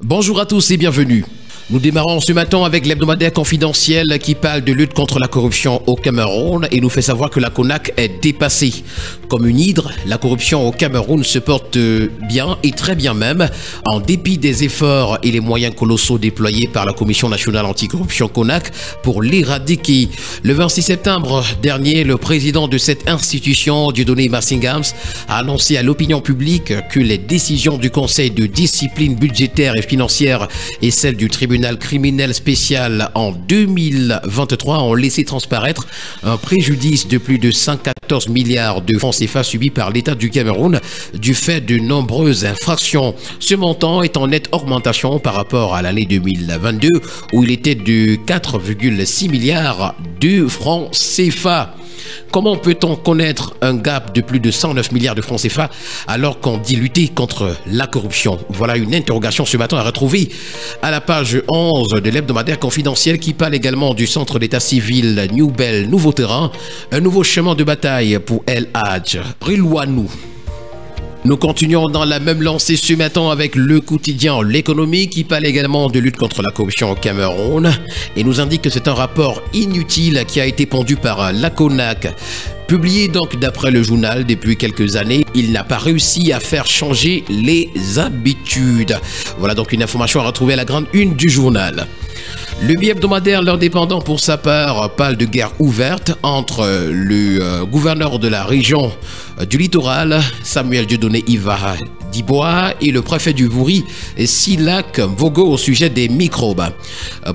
Bonjour à tous et bienvenue. Nous démarrons ce matin avec l'hebdomadaire confidentiel qui parle de lutte contre la corruption au Cameroun et nous fait savoir que la CONAC est dépassée. Comme une hydre, la corruption au Cameroun se porte bien et très bien même, en dépit des efforts et les moyens colossaux déployés par la Commission nationale anticorruption CONAC pour l'éradiquer. Le 26 septembre dernier, le président de cette institution, Dieudonné Massingams, a annoncé à l'opinion publique que les décisions du Conseil de discipline budgétaire et financière et celles du tribunal criminel spécial en 2023 ont laissé transparaître un préjudice de plus de 114 milliards de francs CFA subis par l'État du Cameroun du fait de nombreuses infractions. Ce montant est en nette augmentation par rapport à l'année 2022 où il était de 4,6 milliards de francs CFA. Comment peut-on connaître un gap de plus de 109 milliards de francs CFA alors qu'on dit lutter contre la corruption? Voilà une interrogation ce matin à retrouver à la page 11 de l'hebdomadaire confidentiel qui parle également du centre d'état civil Nouvelle Nouveau Terrain, un nouveau chemin de bataille pour El Hadj Rilwanou. Nous continuons dans la même lancée ce matin avec le quotidien L'économie qui parle également de lutte contre la corruption au Cameroun et nous indique que c'est un rapport inutile qui a été pondu par la CONAC. Publié donc d'après le journal depuis quelques années, il n'a pas réussi à faire changer les habitudes. Voilà donc une information à retrouver à la grande une du journal. Le bi-hebdomadaire L'Indépendant pour sa part parle de guerre ouverte entre le gouverneur de la région du littoral, Samuel Dieudonné Iva Dibois, et le préfet du Vouri, Silak Vogo, au sujet des microbes.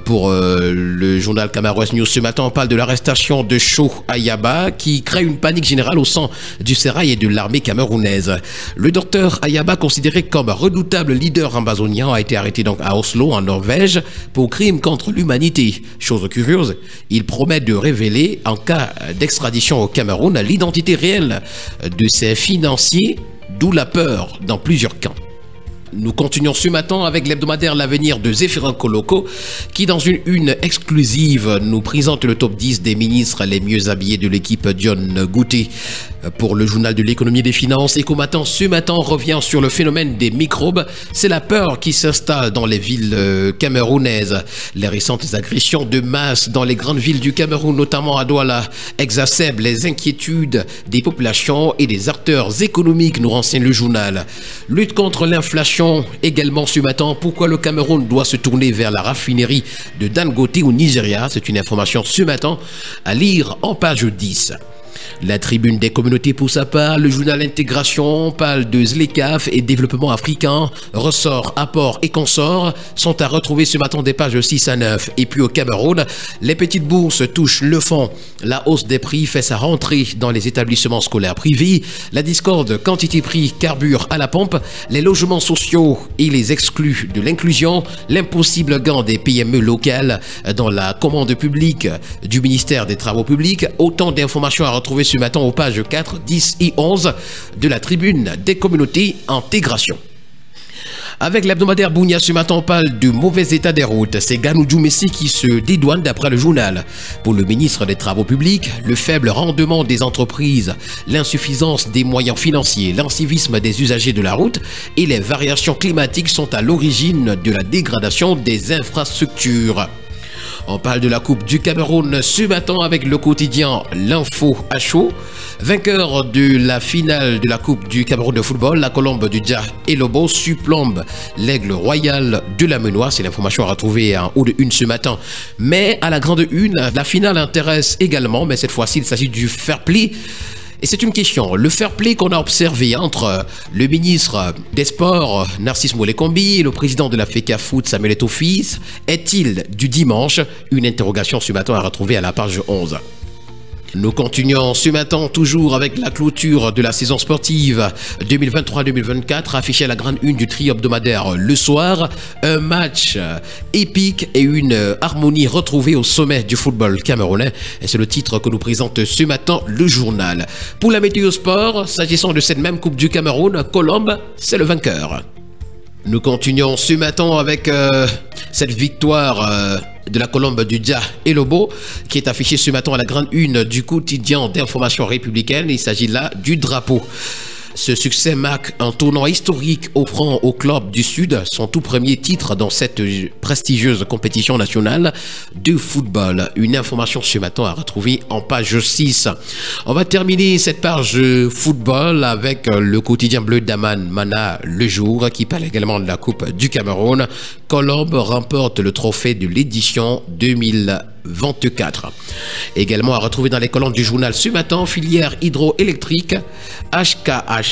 Pour le journal Camarouès News ce matin, on parle de l'arrestation de Cho Ayaba qui crée une panique générale au sein du sérail et de l'armée camerounaise. Le docteur Ayaba, considéré comme redoutable leader amazonien, a été arrêté donc à Oslo, en Norvège, pour crime contre l'humanité. Chose curieuse, il promet de révéler, en cas d'extradition au Cameroun, l'identité réelle de ses financiers, d'où la peur dans plusieurs camps. Nous continuons ce matin avec l'hebdomadaire L'Avenir de Zéphirin Koloko qui, dans une une exclusive, nous présente le top 10 des ministres les mieux habillés de l'équipe Dion Gouté pour le journal de l'économie et des finances. Et ce matin, revient sur le phénomène des microbes. C'est la peur qui s'installe dans les villes camerounaises. Les récentes agressions de masse dans les grandes villes du Cameroun, notamment à Douala, exacerbent les inquiétudes des populations et des acteurs économiques, nous renseigne le journal. Lutte contre l'inflation également ce matin. Pourquoi le Cameroun doit se tourner vers la raffinerie de Dangote au Nigeria? C'est une information ce matin à lire en page 10. La tribune des communautés pour sa part, le journal Intégration parle de ZLECAf et développement africain, ressort, apport et consorts sont à retrouver ce matin des pages 6 à 9. Et puis au Cameroun, les petites bourses touchent le fond. La hausse des prix fait sa rentrée dans les établissements scolaires privés. La discorde quantité-prix carbure à la pompe. Les logements sociaux et les exclus de l'inclusion. L'impossible gain des PME locales dans la commande publique du ministère des Travaux publics. Autant d'informations à retrouver ce matin aux pages 4, 10 et 11 de la tribune des communautés Intégration. Avec l'hebdomadaire Bounia ce matin, on parle du mauvais état des routes. C'est Ganoudjou Messi qui se dédouane d'après le journal. Pour le ministre des Travaux publics, le faible rendement des entreprises, l'insuffisance des moyens financiers, l'incivisme des usagers de la route et les variations climatiques sont à l'origine de la dégradation des infrastructures. On parle de la Coupe du Cameroun ce matin avec le quotidien L'Info à chaud. Vainqueur de la finale de la Coupe du Cameroun de football, la Colombe du Dja et Lobo surplombe l'Aigle Royal de la Menoire. C'est l'information à retrouver en haut de une ce matin. Mais à la grande une, la finale intéresse également, mais cette fois-ci il s'agit du fair play. Et c'est une question, le fair play qu'on a observé entre le ministre des Sports, Narcisse Molekombi, et le président de la FECAFOOT, Samuel Eto'o-Fils, est-il du dimanche? Une interrogation ce matin à retrouver à la page 11. Nous continuons ce matin toujours avec la clôture de la saison sportive 2023-2024 affichée à la grande une du trio hebdomadaire Le Soir. Un match épique et une harmonie retrouvée au sommet du football camerounais. Et c'est le titre que nous présente ce matin le journal. Pour la météo sport, s'agissant de cette même Coupe du Cameroun, Colombe, c'est le vainqueur. Nous continuons ce matin avec cette victoire de la Colombe du Dja et Lobo qui est affichée ce matin à la grande une du quotidien d'information républicaine. Il s'agit là du drapeau. Ce succès marque un tournant historique offrant au club du Sud son tout premier titre dans cette prestigieuse compétition nationale de football. Une information ce matin à retrouver en page 6. On va terminer cette page football avec le quotidien bleu d'Aman Mana Le Jour qui parle également de la Coupe du Cameroun. Colombe remporte le trophée de l'édition 2024. Également à retrouver dans les colonnes du journal ce matin, filière hydroélectrique, HKH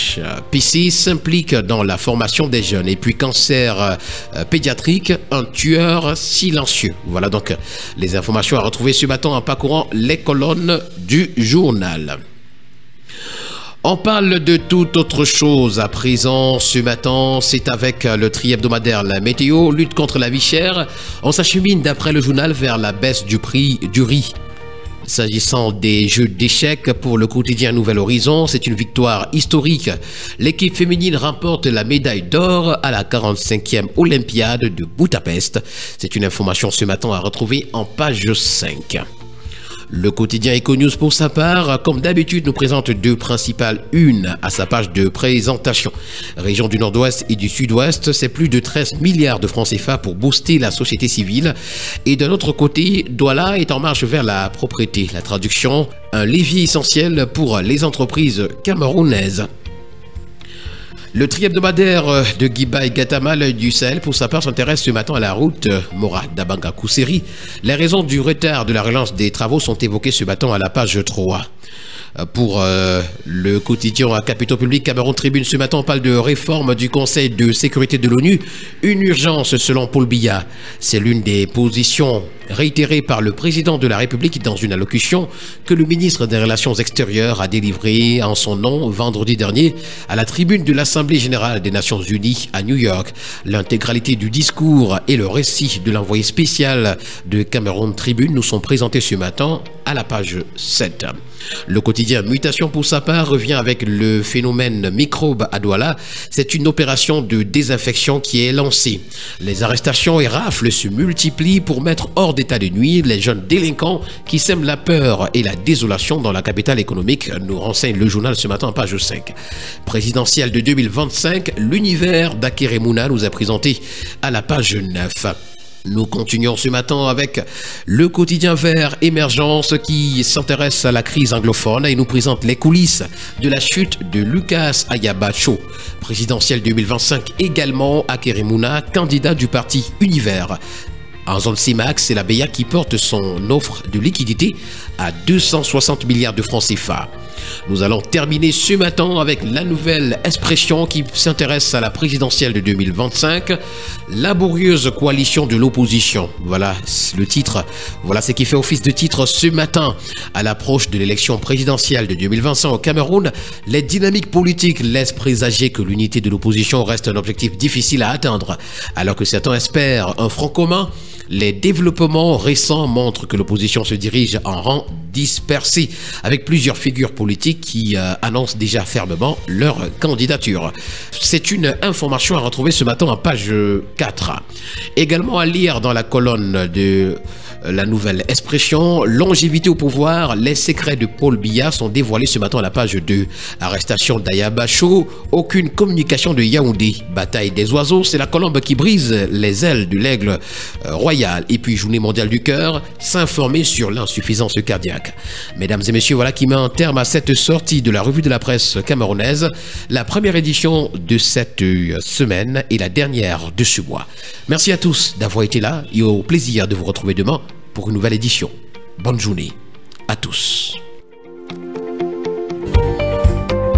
PC s'implique dans la formation des jeunes. Et puis cancer pédiatrique, un tueur silencieux. Voilà donc les informations à retrouver ce matin en parcourant les colonnes du journal. On parle de toute autre chose à présent ce matin, c'est avec le tri-hebdomadaire La Météo, lutte contre la vie chère. On s'achemine d'après le journal vers la baisse du prix du riz. S'agissant des jeux d'échecs pour le quotidien Nouvel Horizon, c'est une victoire historique. L'équipe féminine remporte la médaille d'or à la 45e Olympiade de Budapest. C'est une information ce matin à retrouver en page 5. Le quotidien Econews pour sa part, comme d'habitude, nous présente deux principales unes à sa page de présentation. Région du Nord-Ouest et du Sud-Ouest, c'est plus de 13 milliards de francs CFA pour booster la société civile. Et d'un autre côté, Douala est en marche vers la propriété. La traduction, un levier essentiel pour les entreprises camerounaises. Le tri-hebdomadaire de Guiba et Gatama, l'œil du Sahel, pour sa part, s'intéresse ce matin à la route Mora-Dabanga-Kousseri. Les raisons du retard de la relance des travaux sont évoquées ce matin à la page 3. Pour le quotidien à Capitaux Public, Cameroun Tribune, ce matin, on parle de réforme du Conseil de sécurité de l'ONU. Une urgence selon Paul Biya. C'est l'une des positions réitérées par le président de la République dans une allocution que le ministre des Relations extérieures a délivrée en son nom vendredi dernier à la tribune de l'Assemblée générale des Nations unies à New York. L'intégralité du discours et le récit de l'envoyé spécial de Cameroun Tribune nous sont présentés ce matin à la page 7. Le quotidien Mutation pour sa part revient avec le phénomène microbe à Douala. C'est une opération de désinfection qui est lancée. Les arrestations et rafles se multiplient pour mettre hors d'état de nuire les jeunes délinquants qui sèment la peur et la désolation dans la capitale économique, nous renseigne le journal ce matin, page 5. Présidentielle de 2025, l'univers d'Akeremouna nous a présenté à la page 9. Nous continuons ce matin avec le quotidien vert Émergence qui s'intéresse à la crise anglophone et nous présente les coulisses de la chute de Lucas Ayabacho. Présidentielle 2025 également, Akeremouna, candidat du parti Univers. En zone CIMAX, c'est la BEA qui porte son offre de liquidité à 260 milliards de francs CFA. Nous allons terminer ce matin avec la nouvelle expression qui s'intéresse à la présidentielle de 2025, laborieuse coalition de l'opposition. Voilà le titre, voilà ce qui fait office de titre ce matin. À l'approche de l'élection présidentielle de 2025 au Cameroun, les dynamiques politiques laissent présager que l'unité de l'opposition reste un objectif difficile à atteindre. Alors que certains espèrent un front commun, les développements récents montrent que l'opposition se dirige en rang dispersé, avec plusieurs figures politiques qui annoncent déjà fermement leur candidature. C'est une information à retrouver ce matin en page 4. Également à lire dans la colonne de la nouvelle expression, longévité au pouvoir, les secrets de Paul Biya sont dévoilés ce matin à la page 2. Arrestation d'Ayabacho, aucune communication de Yaoundé. Bataille des oiseaux, c'est la colombe qui brise les ailes de l'aigle royal. Et puis journée mondiale du cœur, s'informer sur l'insuffisance cardiaque. Mesdames et messieurs, voilà qui met un terme à cette sortie de la revue de la presse camerounaise, la première édition de cette semaine et la dernière de ce mois. Merci à tous d'avoir été là et au plaisir de vous retrouver demain pour une nouvelle édition. Bonne journée à tous.